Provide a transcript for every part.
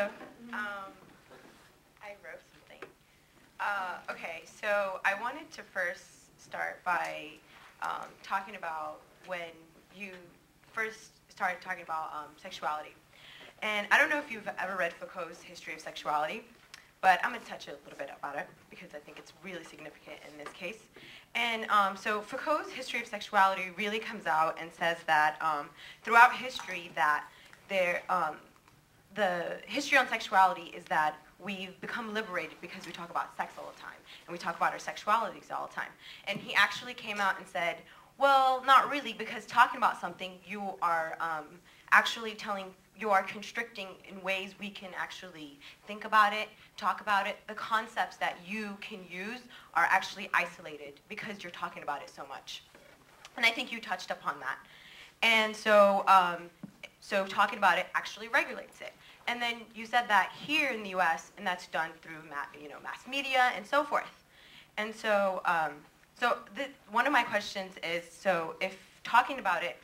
Hello. I wrote something. Okay, so I wanted to first start by talking about when you first started talking about sexuality. And I don't know if you've ever read Foucault's History of Sexuality, but I'm going to touch a little bit about it because I think it's really significant in this case. And so Foucault's History of Sexuality really comes out and says that throughout history that the history on sexuality is that we've become liberated because we talk about sex all the time, and we talk about our sexualities all the time. And he actually came out and said, well, not really, because talking about something, you are actually you are constricting in ways we can actually think about it, talk about it. The concepts that you can use are actually isolated because you're talking about it so much. And I think you touched upon that. And so, so talking about it actually regulates it. And then you said that here in the U.S., and that's done through mass media and so forth. And so, one of my questions is, so if talking about it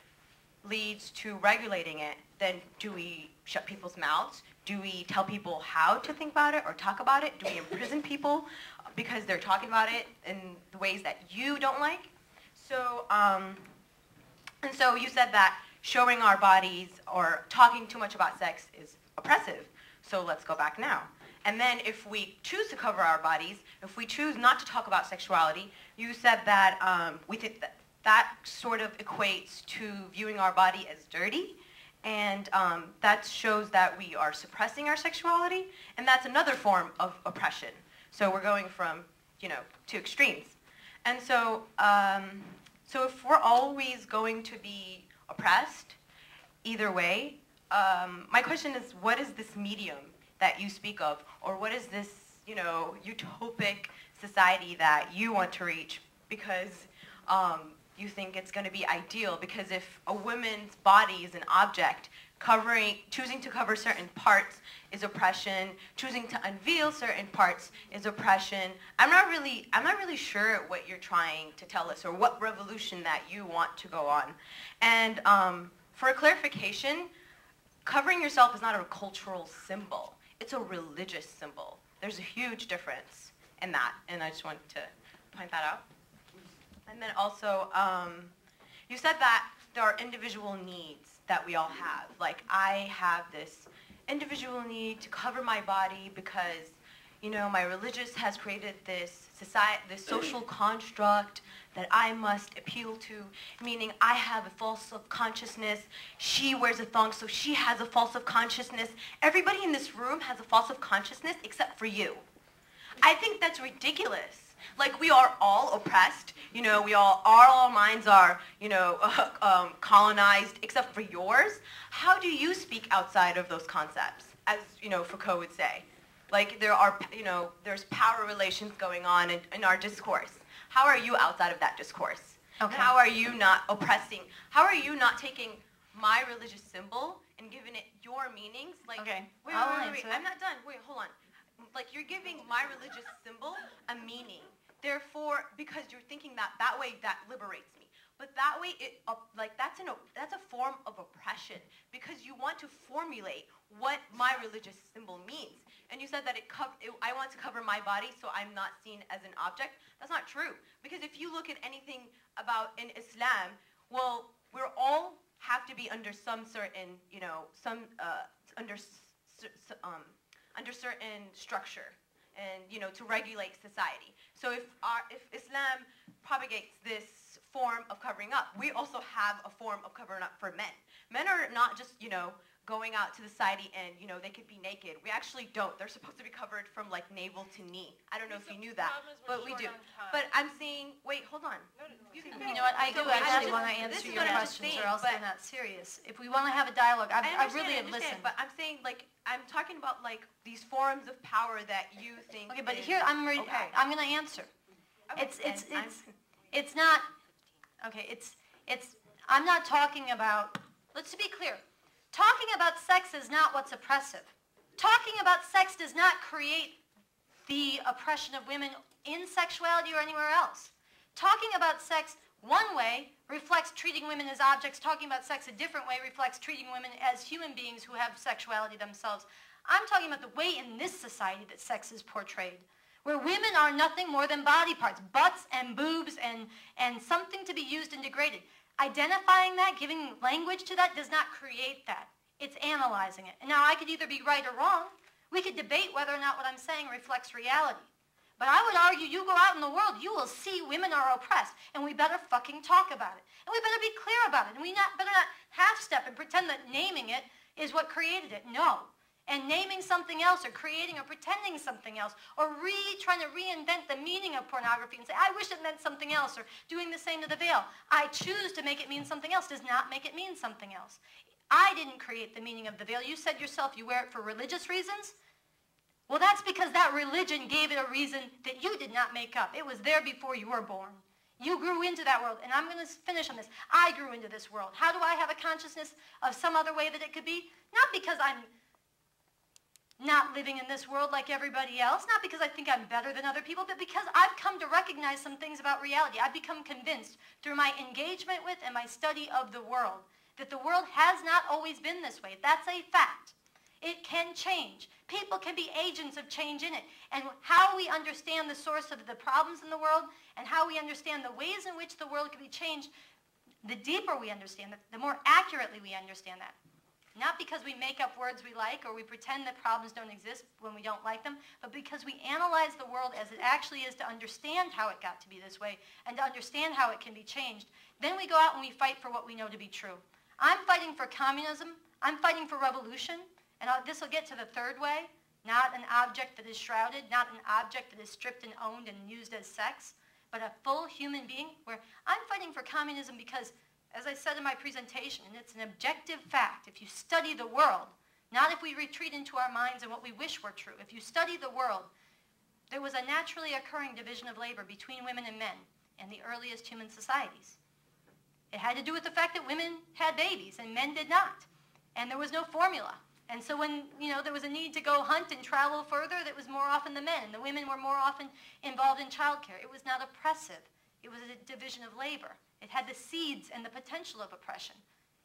leads to regulating it, then do we shut people's mouths? Do we tell people how to think about it or talk about it? Do we imprison people because they're talking about it in the ways that you don't like? So, and so you said that showing our bodies or talking too much about sex is oppressive. So let's go back now. And then if we choose to cover our bodies, if we choose not to talk about sexuality, you said that we think that sort of equates to viewing our body as dirty. And that shows that we are suppressing our sexuality. And that's another form of oppression. So we're going from, to extremes. And so, so if we're always going to be oppressed, either way, my question is, what is this medium that you speak of? Or what is this, utopic society that you want to reach? Because you think it's going to be ideal, because if a woman's body is an object, choosing to cover certain parts is oppression, choosing to unveil certain parts is oppression. I'm not really sure what you're trying to tell us or what revolution that you want to go on. And for a clarification, covering yourself is not a cultural symbol. It's a religious symbol. There's a huge difference in that, and I just wanted to point that out. And then also, you said that there are individual needs that we all have. Like, I have this individual need to cover my body because, my religious has created this social construct that I must appeal to, meaning I have a false self-consciousness. She wears a thong, so she has a false self-consciousness. Everybody in this room has a false self-consciousness except for you. I think that's ridiculous. Like, we are all oppressed, all our minds are, colonized except for yours. How do you speak outside of those concepts, as, Foucault would say? Like, there's power relations going on in our discourse. How are you outside of that discourse? Okay. How are you not oppressing? How are you not taking my religious symbol and giving it your meanings? Like, okay. Wait, I'm not done. Wait, hold on. Like, you're giving my religious symbol a meaning. Therefore, because you're thinking that way, that liberates me. But that way, that's a form of oppression, because you want to formulate what my religious symbol means. And you said that I want to cover my body so I'm not seen as an object. That's not true. Because if you look at anything about in Islam, well, we're all have to be under some certain, under certain structure, and to regulate society. So if Islam propagates this form of covering up, we also have a form of covering up for men. Men are not just going out to the society and they could be naked. We actually don't. They're supposed to be covered from like navel to knee. I don't know if you knew that, but we do. But I'm saying, wait, hold on. You know what? I do actually want to answer your questions, or else they're not serious. If we want to have a dialogue, I really have listened. But I'm saying, like, I'm talking about like these forms of power that you think. Okay, but here I'm going to answer. Okay, it's not. Okay, I'm not talking about. Let's be clear. Talking about sex is not what's oppressive. Talking about sex does not create the oppression of women in sexuality or anywhere else. Talking about sex one way reflects treating women as objects. Talking about sex a different way reflects treating women as human beings who have sexuality themselves. I'm talking about the way in this society that sex is portrayed, where women are nothing more than body parts, butts and boobs and something to be used and degraded. Identifying that, giving language to that, does not create that. It's analyzing it. And now I could either be right or wrong. We could debate whether or not what I'm saying reflects reality. But I would argue, you go out in the world, you will see women are oppressed, and we better fucking talk about it. And we better be clear about it. And we better not half-step and pretend that naming it is what created it. No. And naming something else, or creating or pretending something else, or trying to reinvent the meaning of pornography and say, I wish it meant something else, or doing the same to the veil. I choose to make it mean something else does not make it mean something else. I didn't create the meaning of the veil. You said yourself you wear it for religious reasons. Well, that's because that religion gave it a reason that you did not make up. It was there before you were born. You grew into that world, and I'm going to finish on this. I grew into this world. How do I have a consciousness of some other way that it could be? Not because I'm not living in this world like everybody else, not because I think I'm better than other people, but because I've come to recognize some things about reality. I've become convinced through my engagement with and my study of the world that the world has not always been this way. That's a fact. It can change. People can be agents of change in it. And how we understand the source of the problems in the world and how we understand the ways in which the world can be changed, the deeper we understand that, the more accurately we understand that. Not because we make up words we like or we pretend that problems don't exist when we don't like them, but because we analyze the world as it actually is to understand how it got to be this way and to understand how it can be changed. Then we go out and we fight for what we know to be true. I'm fighting for communism. I'm fighting for revolution. And this will get to the third way, not an object that is shrouded, not an object that is stripped and owned and used as sex, but a full human being, where I'm fighting for communism because, as I said in my presentation, and it's an objective fact, if you study the world, not if we retreat into our minds and what we wish were true, if you study the world, there was a naturally occurring division of labor between women and men in the earliest human societies. It had to do with the fact that women had babies and men did not, and there was no formula. And so when, there was a need to go hunt and travel further, that was more often the men, and the women were more often involved in childcare. It was not oppressive. It was a division of labor. It had the seeds and the potential of oppression.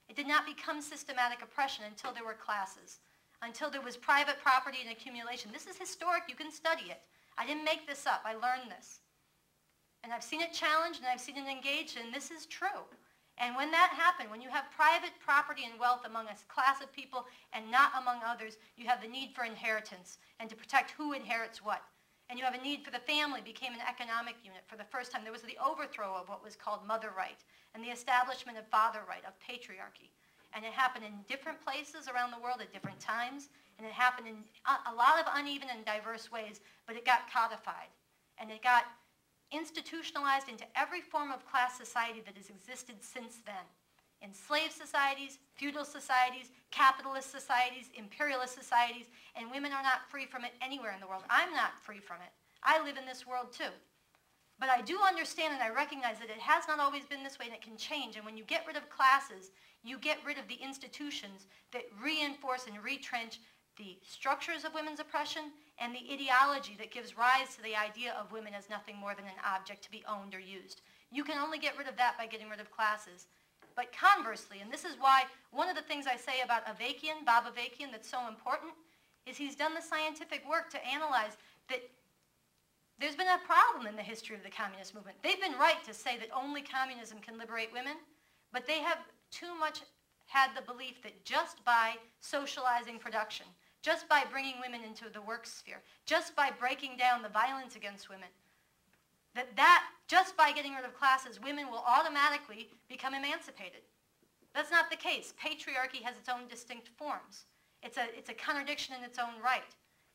It did not become systematic oppression until there were classes, until there was private property and accumulation. This is historic. You can study it. I didn't make this up. I learned this. And I've seen it challenged, and I've seen it engaged, and this is true. And when that happened, when you have private property and wealth among a class of people and not among others, you have the need for inheritance and to protect who inherits what. And you have a need for the family became an economic unit. For the first time, there was the overthrow of what was called mother right and the establishment of father right, of patriarchy. And it happened in different places around the world at different times, and it happened in a lot of uneven and diverse ways, but it got codified. And it got institutionalized into every form of class society that has existed since then. Enslaved societies, feudal societies, capitalist societies, imperialist societies, and women are not free from it anywhere in the world. I'm not free from it. I live in this world too. But I do understand and I recognize that it has not always been this way and it can change. And when you get rid of classes, you get rid of the institutions that reinforce and retrench the structures of women's oppression and the ideology that gives rise to the idea of women as nothing more than an object to be owned or used. You can only get rid of that by getting rid of classes. But conversely, and this is why one of the things I say about Avakian, Bob Avakian, that's so important, is he's done the scientific work to analyze that there's been a problem in the history of the communist movement. They've been right to say that only communism can liberate women, but they have too much had the belief that just by socializing production, just by bringing women into the work sphere, just by breaking down the violence against women, that just by getting rid of classes, women will automatically become emancipated. That's not the case. Patriarchy has its own distinct forms. It's a contradiction in its own right.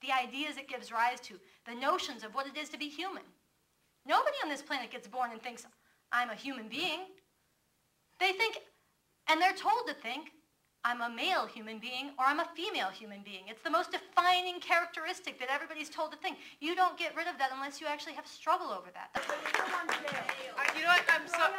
The ideas it gives rise to, the notions of what it is to be human. Nobody on this planet gets born and thinks, I'm a human being. They think, and they're told to think, I'm a male human being or I'm a female human being. It's the most defining characteristic that everybody's told to think. You don't get rid of that unless you actually have struggle over that. You know what? I'm so...